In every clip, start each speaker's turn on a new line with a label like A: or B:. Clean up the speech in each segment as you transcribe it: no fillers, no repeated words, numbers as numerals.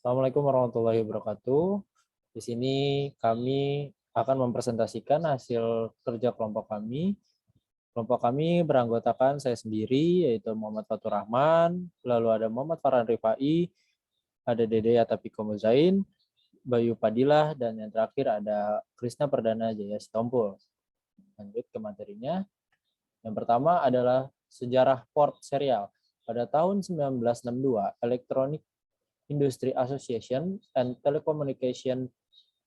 A: Assalamualaikum warahmatullahi wabarakatuh. Di sini kami akan mempresentasikan hasil kerja kelompok kami. Kelompok kami beranggotakan saya sendiri, yaitu Muhammad Fatur Rahman, lalu ada Muhammad Farhan Rifai, ada Dede Atapiko Muzain, Bayu Padilah, dan yang terakhir ada Krisna Perdana Jaya Sitompul. Lanjut ke materinya. Yang pertama adalah sejarah port serial. Pada tahun 1962, Electronic Industry Association and Telecommunication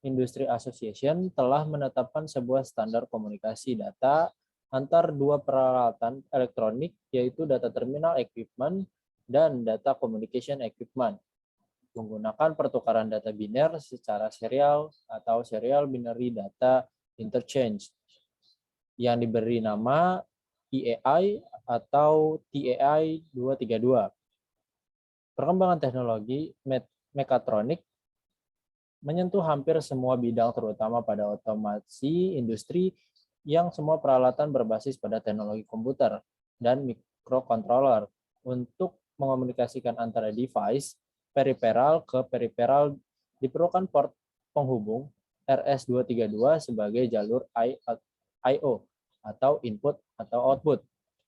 A: Industry Association telah menetapkan sebuah standar komunikasi data antar dua peralatan elektronik, yaitu data terminal equipment dan data communication equipment, menggunakan pertukaran data biner secara serial atau serial binary data interchange, yang diberi nama EAI atau TAI 232. Perkembangan teknologi mekatronik menyentuh hampir semua bidang, terutama pada otomasi industri yang semua peralatan berbasis pada teknologi komputer dan microcontroller. Untuk mengomunikasikan antara device periferal ke periferal diperlukan port penghubung RS-232 sebagai jalur I/O atau input atau output.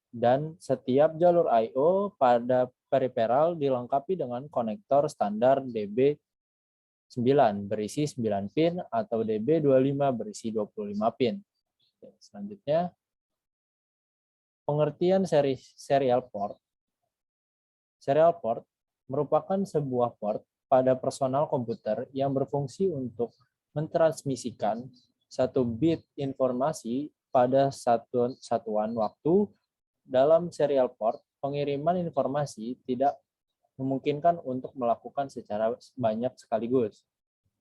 A: Dan setiap jalur I/O pada periferal dilengkapi dengan konektor standar DB9 berisi 9 pin atau DB25 berisi 25 pin. Selanjutnya, pengertian serial port. Serial port merupakan sebuah port pada personal komputer yang berfungsi untuk mentransmisikan satu bit informasi pada satuan waktu. Dalam serial port, pengiriman informasi tidak memungkinkan untuk melakukan secara banyak sekaligus.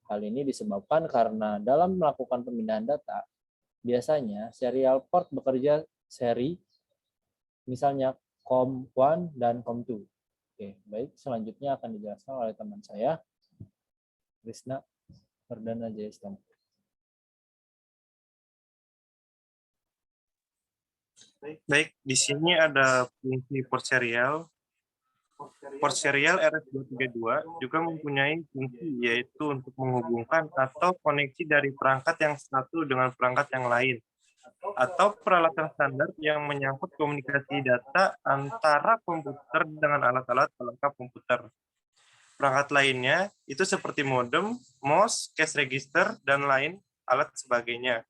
A: Hal ini disebabkan karena dalam melakukan pemindahan data, biasanya serial port bekerja seri, misalnya COM1 dan COM2. Oke, baik, selanjutnya akan dijelaskan oleh teman saya, Krisna Perdana Jaya Sitompul.
B: Baik, di sini ada fungsi port serial. Port serial RS-232 juga mempunyai fungsi, yaitu untuk menghubungkan atau koneksi dari perangkat yang satu dengan perangkat yang lain, atau peralatan standar yang menyangkut komunikasi data antara komputer dengan alat-alat pelengkap komputer. Perangkat lainnya itu seperti modem, MOS, cache register, dan lain alat sebagainya.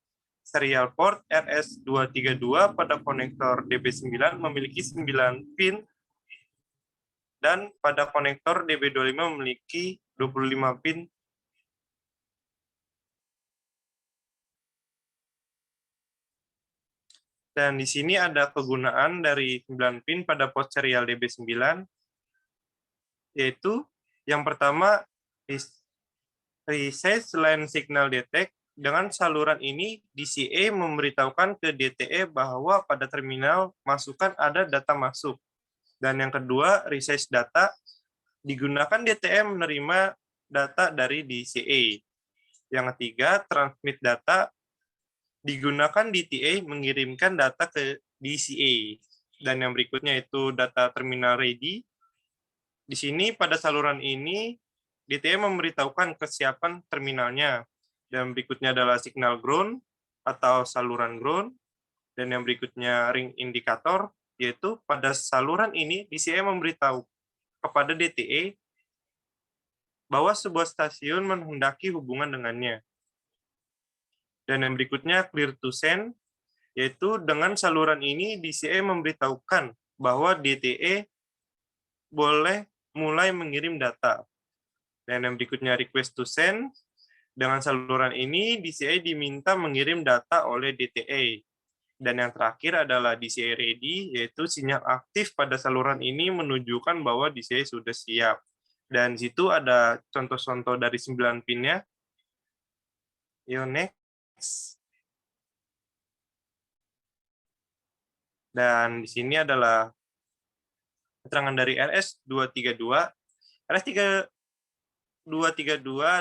B: Serial port RS-232 pada konektor DB9 memiliki 9 pin dan pada konektor DB25 memiliki 25 pin. Dan di sini ada kegunaan dari 9 pin pada port serial DB9, yaitu yang pertama, Resize Line Signal Detect. Dengan saluran ini, DCA memberitahukan ke DTE bahwa pada terminal masukan ada data masuk. Dan yang kedua, Resize Data. Digunakan DTE menerima data dari DCA. Yang ketiga, Transmit Data. Digunakan DTA mengirimkan data ke DCA. Dan yang berikutnya itu data terminal ready. Di sini pada saluran ini, DTE memberitahukan kesiapan terminalnya. Dan berikutnya adalah signal ground atau saluran ground. Dan yang berikutnya ring indikator, yaitu pada saluran ini DCE memberitahu kepada DTE bahwa sebuah stasiun menghendaki hubungan dengannya. Dan yang berikutnya clear to send, yaitu dengan saluran ini DCE memberitahukan bahwa DTE boleh mulai mengirim data. Dan yang berikutnya request to send, dengan saluran ini DCA diminta mengirim data oleh DTE. Dan yang terakhir adalah DCA ready, yaitu sinyal aktif pada saluran ini menunjukkan bahwa DCA sudah siap. Dan di situ ada contoh-contoh dari 9 pinnya. Yuk, next. Dan di sini adalah keterangan dari RS-232. RS-232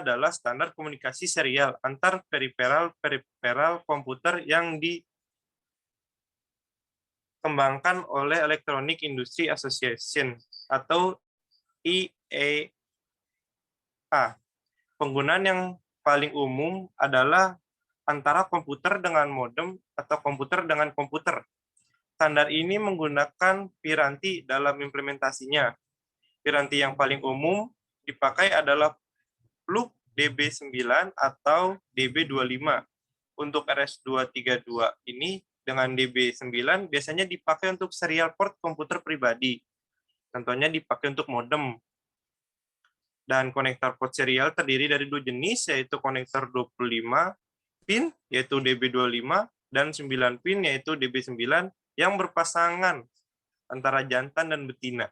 B: adalah standar komunikasi serial antar periferal komputer yang dikembangkan oleh Electronic Industry Association atau EAI. A. Penggunaan yang paling umum adalah antara komputer dengan modem atau komputer dengan komputer. Standar ini menggunakan piranti dalam implementasinya. Piranti yang paling umum dipakai adalah plug DB9 atau DB25. Untuk RS232 ini dengan DB9 biasanya dipakai untuk serial port komputer pribadi. Contohnya dipakai untuk modem. Dan konektor port serial terdiri dari 2 jenis, yaitu konektor 25 pin, yaitu DB25, dan 9 pin, yaitu DB9, yang berpasangan antara jantan dan betina.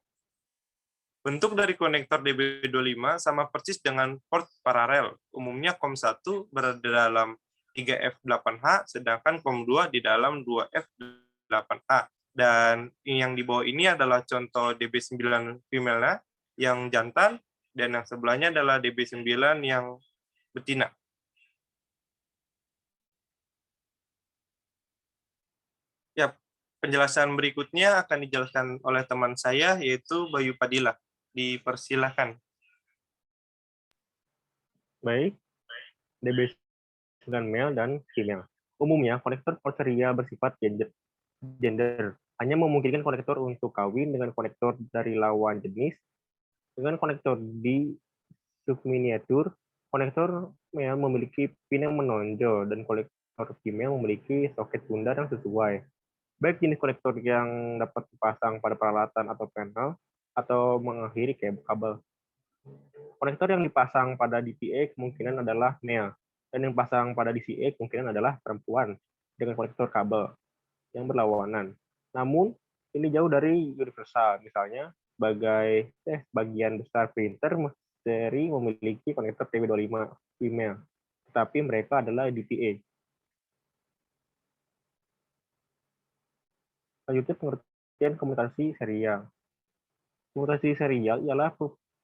B: Bentuk dari konektor DB25 sama persis dengan port paralel. Umumnya COM1 berada dalam 3F8H, sedangkan COM2 di dalam 2F8H. Dan yang di bawah ini adalah contoh DB9 female yang jantan, dan yang sebelahnya adalah DB9 yang betina. Ya, penjelasan berikutnya akan dijelaskan oleh teman saya, yaitu Bayu Padilla. Dipersilahkan.
C: Baik, DB9 male dan female. Umumnya, konektor port serial bersifat gender. Hanya memungkinkan konektor untuk kawin dengan konektor dari lawan jenis. Dengan konektor di subminiatur, konektor male memiliki pin yang menonjol dan konektor female memiliki soket bundar yang sesuai. Baik jenis konektor yang dapat dipasang pada peralatan atau panel atau mengakhiri kabel. Konektor yang dipasang pada DCA kemungkinan adalah male, dan yang dipasang pada DCA kemungkinan adalah perempuan dengan konektor kabel yang berlawanan. Namun, ini jauh dari universal. Misalnya, bagian besar printer seri memiliki konektor TB25 female, tetapi mereka adalah DCA. Selanjutnya, pengertian komunikasi serial. Komunikasi serial ialah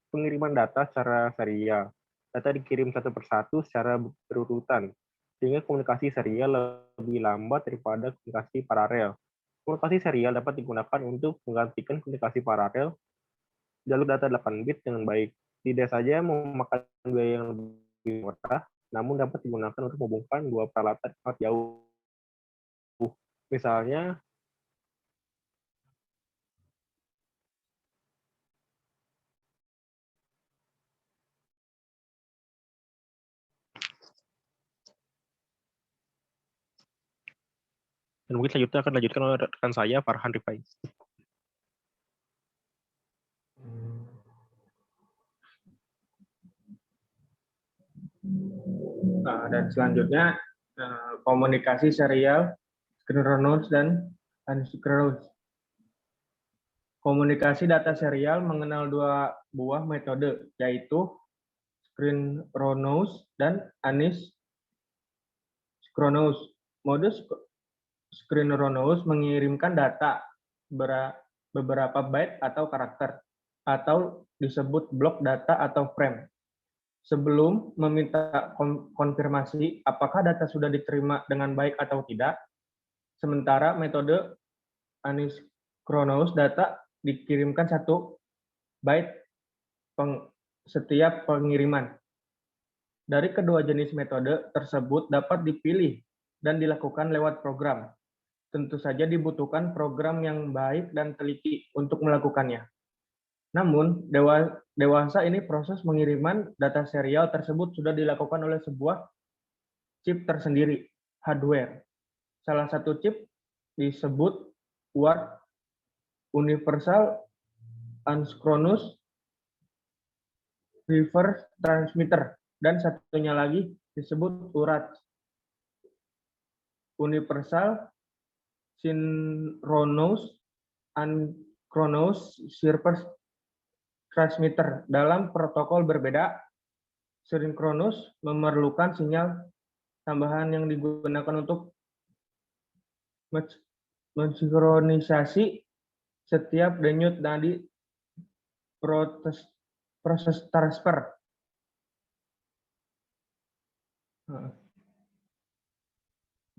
C: pengiriman data secara serial. Data dikirim satu persatu secara berurutan, sehingga komunikasi serial lebih lambat daripada komunikasi paralel. Komunikasi serial dapat digunakan untuk menggantikan komunikasi paralel jalur data 8 bit dengan baik. Tidak saja memakan biaya yang lebih murah, namun dapat digunakan untuk menghubungkan dua peralatan sangat jauh. Misalnya, dan mungkin selanjutnya akan dilanjutkan oleh rekan saya, Farhan Rifai.
D: Dan selanjutnya komunikasi serial synchronous dan asynchronous. Komunikasi data serial mengenal dua buah metode, yaitu synchronous dan asynchronous. Mode synchronous mengirimkan data beberapa byte atau karakter, atau disebut blok data atau frame, sebelum meminta konfirmasi apakah data sudah diterima dengan baik atau tidak. Sementara metode asynchronous data dikirimkan 1 byte setiap pengiriman. Dari kedua jenis metode tersebut dapat dipilih dan dilakukan lewat program. Tentu saja dibutuhkan program yang baik dan teliti untuk melakukannya. Namun, dewasa ini proses pengiriman data serial tersebut sudah dilakukan oleh sebuah chip tersendiri, hardware. Salah satu chip disebut UART, Universal Asynchronous Reverse Transmitter, dan satunya lagi disebut URAT, Universal Synchronous Asynchronous Reverse Transmitter. Dalam protokol berbeda, sinkronus memerlukan sinyal tambahan yang digunakan untuk mensinkronisasi setiap denyut nadi proses transfer.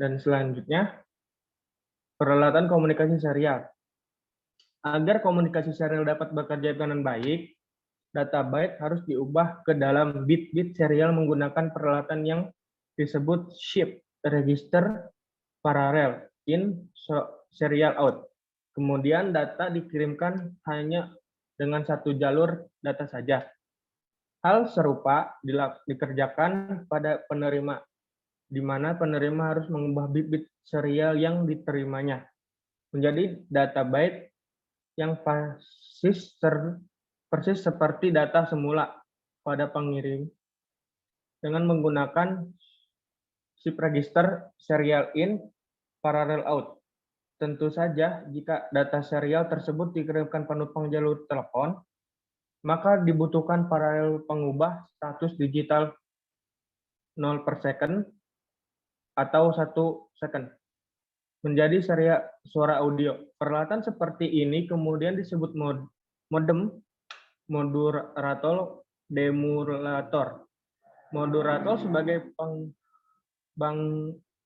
D: Dan selanjutnya, peralatan komunikasi serial. Agar komunikasi serial dapat bekerja dengan baik, data byte harus diubah ke dalam bit-bit serial menggunakan peralatan yang disebut shift register parallel in serial out. Kemudian data dikirimkan hanya dengan satu jalur data saja. Hal serupa dikerjakan pada penerima, di mana penerima harus mengubah bit-bit serial yang diterimanya menjadi data byte yang persis seperti data semula pada pengirim dengan menggunakan shift register serial in parallel out. Tentu saja jika data serial tersebut dikirimkan penumpang jalur telepon, maka dibutuhkan paralel pengubah status digital 0 per second atau 1 second menjadi serial suara audio. Peralatan seperti ini kemudian disebut modem, modulator, demulator. Modulator sebagai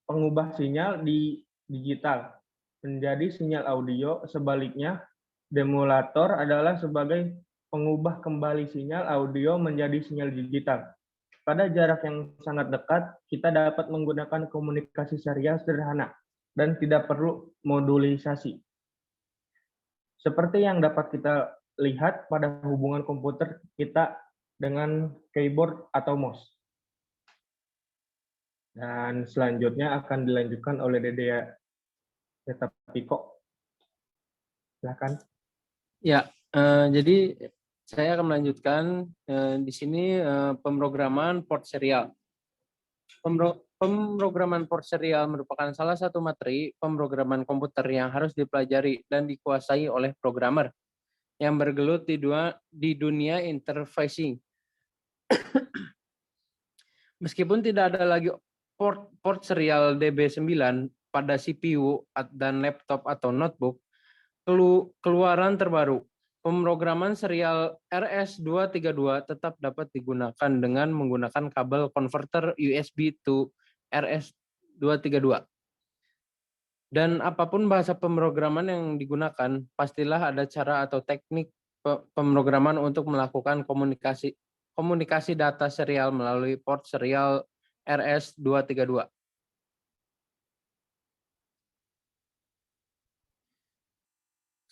D: pengubah sinyal di digital menjadi sinyal audio. Sebaliknya, demulator adalah sebagai pengubah kembali sinyal audio menjadi sinyal digital. Pada jarak yang sangat dekat, kita dapat menggunakan komunikasi serial sederhana dan tidak perlu modulisasi. Seperti yang dapat kita lihat pada hubungan komputer kita dengan keyboard atau mouse. Dan selanjutnya akan dilanjutkan oleh Dede Piko. Silakan.
E: Ya, jadi saya akan melanjutkan di sini pemrograman port serial. Pemrograman port serial merupakan salah satu materi pemrograman komputer yang harus dipelajari dan dikuasai oleh programmer yang bergelut di dunia interfacing. Meskipun tidak ada lagi port serial DB9 pada CPU dan laptop atau notebook, keluaran terbaru, pemrograman serial RS232 tetap dapat digunakan dengan menggunakan kabel konverter USB to RS232. Dan apapun bahasa pemrograman yang digunakan, pastilah ada cara atau teknik pemrograman untuk melakukan komunikasi data serial melalui port serial RS232.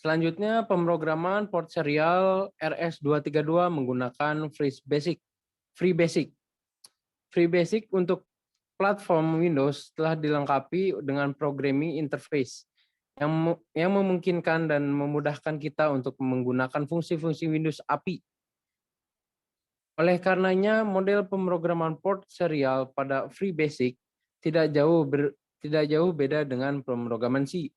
E: Selanjutnya, pemrograman port serial RS232 menggunakan FreeBSD. FreeBSD untuk platform Windows telah dilengkapi dengan programming interface yang memungkinkan dan memudahkan kita untuk menggunakan fungsi-fungsi Windows API. Oleh karenanya, model pemrograman port serial pada FreeBSD tidak jauh beda dengan pemrograman C.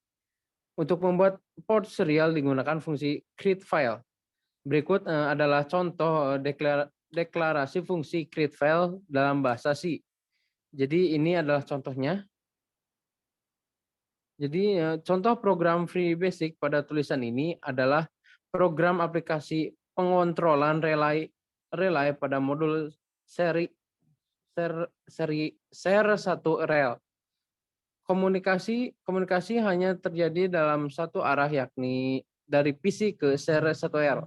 E: Untuk membuat port serial digunakan fungsi create file. Berikut adalah contoh deklarasi fungsi create file dalam bahasa C. Jadi ini adalah contohnya. Jadi contoh program FreeBSD pada tulisan ini adalah program aplikasi pengontrolan relay pada modul seri 1 rel. Komunikasi hanya terjadi dalam satu arah, yakni dari PC ke seri 1R.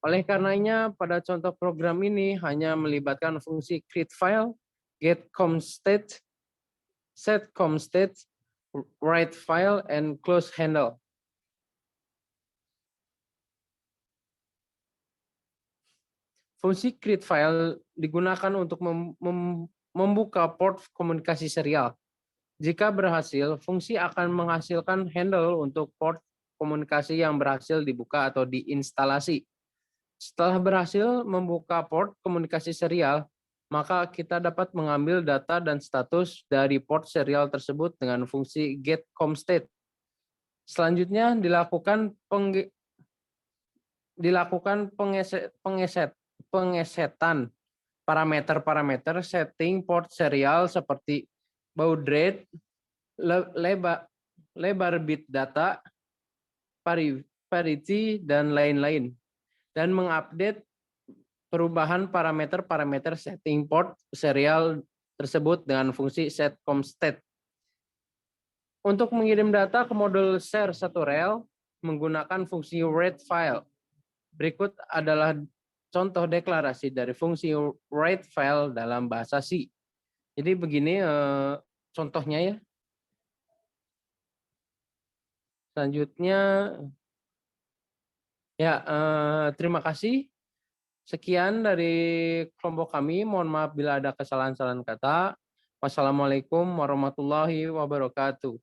E: Oleh karenanya, pada contoh program ini hanya melibatkan fungsi create file, get com state, set com state, write file, and close handle. Fungsi create file digunakan untuk membuka port komunikasi serial. Jika berhasil, fungsi akan menghasilkan handle untuk port komunikasi yang berhasil dibuka atau diinstalasi. Setelah berhasil membuka port komunikasi serial, maka kita dapat mengambil data dan status dari port serial tersebut dengan fungsi getComState. Selanjutnya dilakukan pengesetan parameter-parameter setting port serial seperti baud rate, lebar bit data, parity, dan lain-lain, dan mengupdate perubahan parameter-parameter setting port serial tersebut dengan fungsi setComState. Untuk mengirim data ke modul share 1 rel menggunakan fungsi read file. Berikut adalah contoh deklarasi dari fungsi write file dalam bahasa C. Jadi begini contohnya ya. Selanjutnya, ya terima kasih. Sekian dari kelompok kami. Mohon maaf bila ada kesalahan-kesalahan kata. Wassalamualaikum warahmatullahi wabarakatuh.